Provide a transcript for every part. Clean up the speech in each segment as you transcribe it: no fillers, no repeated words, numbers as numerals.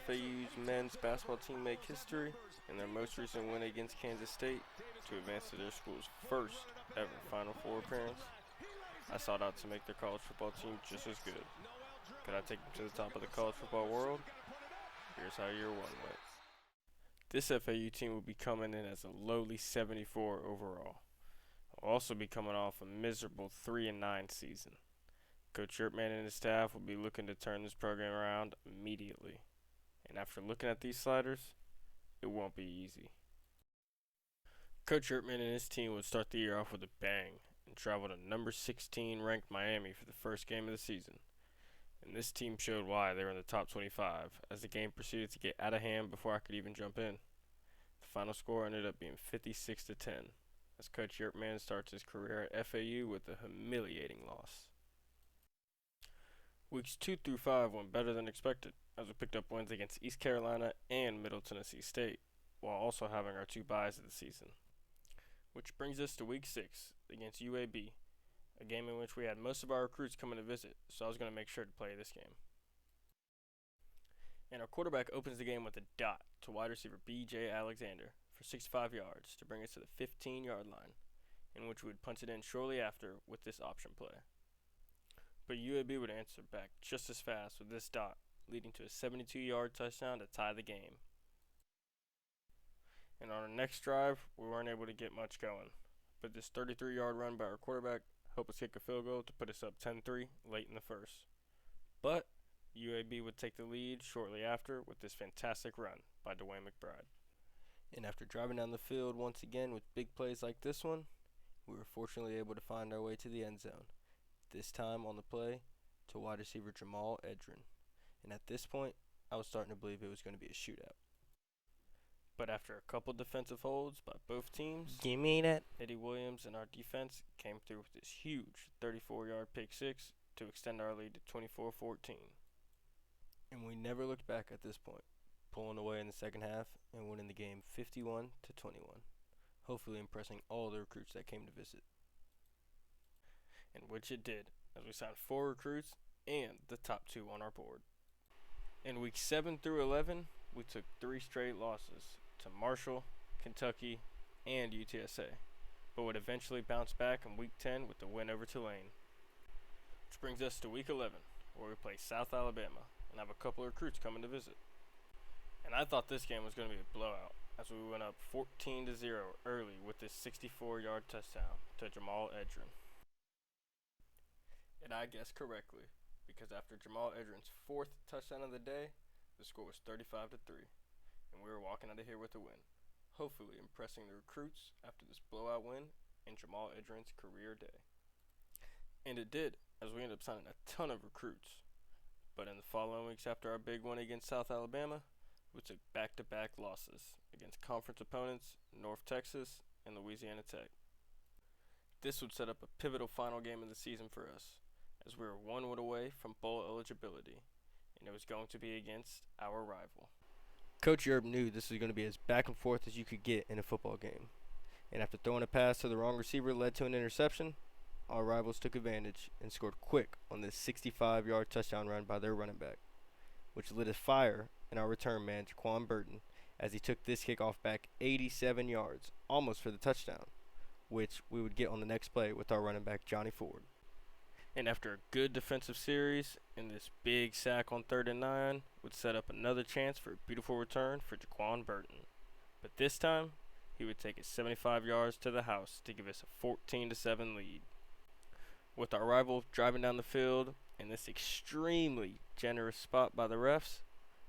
FAU's men's basketball team make history in their most recent win against Kansas State to advance to their school's first ever Final Four appearance. I sought out to make their college football team just as good. Could I take them to the top of the college football world? Here's how year one went. This FAU team will be coming in as a lowly 74 overall. Will also be coming off a miserable 3-9 season. Coach Yertman and his staff will be looking to turn this program around immediately. And after looking at these sliders, it won't be easy. Coach Yertman and his team would start the year off with a bang and travel to number 16 ranked Miami for the first game of the season. And this team showed why they were in the top 25 as the game proceeded to get out of hand before I could even jump in. The final score ended up being 56-10 as Coach Yertman starts his career at FAU with a humiliating loss. Weeks 2 through 5 went better than expected as we picked up wins against East Carolina and Middle Tennessee State while also having our 2 byes of the season. Which brings us to week 6 against UAB, a game in which we had most of our recruits coming to visit, so I was going to make sure to play this game. And our quarterback opens the game with a dot to wide receiver B.J. Alexander for 65 yards to bring us to the 15-yard line, in which we would punch it in shortly after with this option play. But UAB would answer back just as fast with this dot, leading to a 72-yard touchdown to tie the game. And on our next drive, we weren't able to get much going, but this 33-yard run by our quarterback helped us kick a field goal to put us up 10-3 late in the first. But UAB would take the lead shortly after with this fantastic run by Dwayne McBride. And after driving down the field once again with big plays like this one, we were fortunately able to find our way to the end zone. This time on the play to wide receiver Jamal Edrin. And at this point, I was starting to believe it was going to be a shootout. But after a couple defensive holds by both teams, Give me that. Eddie Williams and our defense came through with this huge 34-yard pick six to extend our lead to 24-14. And we never looked back at this point, pulling away in the second half and winning the game 51-21, hopefully impressing all the recruits that came to visit. And which it did, as we signed 4 recruits and the top 2 on our board. In weeks 7 through 11, we took 3 straight losses to Marshall, Kentucky, and UTSA, but would eventually bounce back in week 10 with the win over Tulane. Which brings us to week 11, where we play South Alabama and have a couple of recruits coming to visit. And I thought this game was going to be a blowout, as we went up 14-0 early with this 64-yard touchdown to Jamal Edrin. And I guessed correctly, because after Jamal Edrin's 4th touchdown of the day, the score was 35-3, and we were walking out of here with a win, hopefully impressing the recruits after this blowout win in Jamal Edrin's career day. And it did, as we ended up signing a ton of recruits. But in the following weeks after our big win against South Alabama, we took back-to-back losses against conference opponents North Texas and Louisiana Tech. This would set up a pivotal final game of the season for us, as we were 1 win away from bowl eligibility, and it was going to be against our rival. Coach Yerb knew this was going to be as back and forth as you could get in a football game, and after throwing a pass to the wrong receiver led to an interception, our rivals took advantage and scored quick on this 65-yard touchdown run by their running back, which lit a fire in our return man, Jaquan Burton, as he took this kickoff back 87 yards, almost for the touchdown, which we would get on the next play with our running back, Johnny Ford. And after a good defensive series and this big sack on 3rd and 9 would set up another chance for a beautiful return for Jaquan Burton. But this time, he would take it 75 yards to the house to give us a 14-7 lead. With our rival driving down the field in this extremely generous spot by the refs,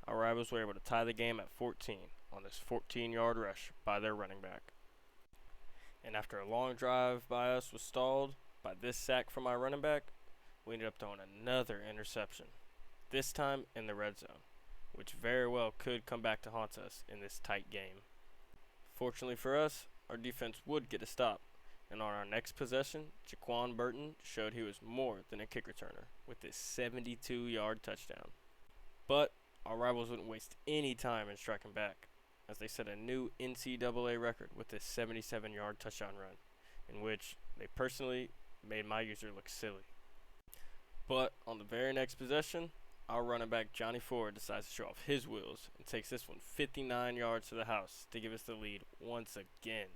our rivals were able to tie the game at 14 on this 14-yard rush by their running back. And after a long drive by us was stalled by this sack from our running back, we ended up throwing another interception, this time in the red zone, which very well could come back to haunt us in this tight game. Fortunately for us, our defense would get a stop, and on our next possession, Jaquan Burton showed he was more than a kick returner with this 72-yard touchdown. But our rivals wouldn't waste any time in striking back, as they set a new NCAA record with this 77-yard touchdown run, in which they personally made my user look silly. But on the very next possession, our running back Johnny Ford decides to show off his wheels and takes this one 59 yards to the house to give us the lead once again.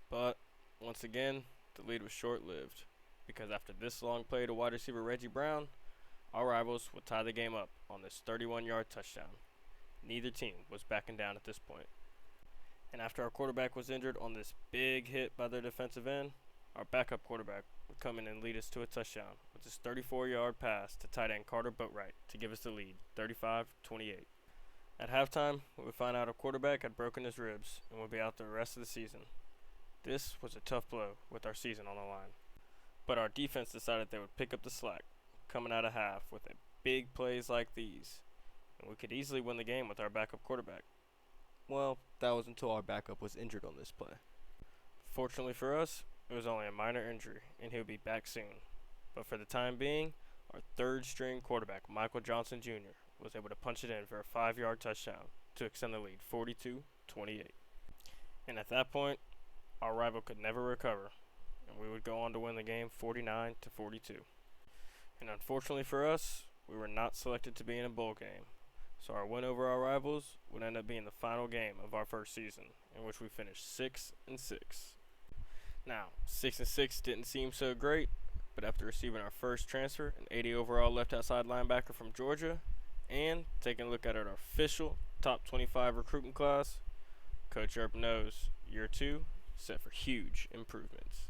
But, once again, the lead was short-lived, because after this long play to wide receiver Reggie Brown, our rivals would tie the game up on this 31-yard touchdown. Neither team was backing down at this point. And after our quarterback was injured on this big hit by their defensive end, our backup quarterback would come in and lead us to a touchdown with his 34-yard pass to tight end Carter Boatwright to give us the lead, 35-28. At halftime, we would find out our quarterback had broken his ribs and would be out the rest of the season. This was a tough blow with our season on the line. But our defense decided they would pick up the slack, coming out of half with big plays like these, and we could easily win the game with our backup quarterback. Well, that was until our backup was injured on this play. Fortunately for us, it was only a minor injury, and he'll be back soon. But for the time being, our third-string quarterback, Michael Johnson Jr., was able to punch it in for a 5-yard touchdown to extend the lead 42-28. And at that point, our rival could never recover, and we would go on to win the game 49-42. And unfortunately for us, we were not selected to be in a bowl game. So our win over our rivals would end up being the final game of our first season, in which we finished 6-6. Now, 6-6 didn't seem so great, but after receiving our first transfer, an 80 overall left outside linebacker from Georgia, and taking a look at our official top 25 recruiting class, Coach Earp knows year 2 set for huge improvements.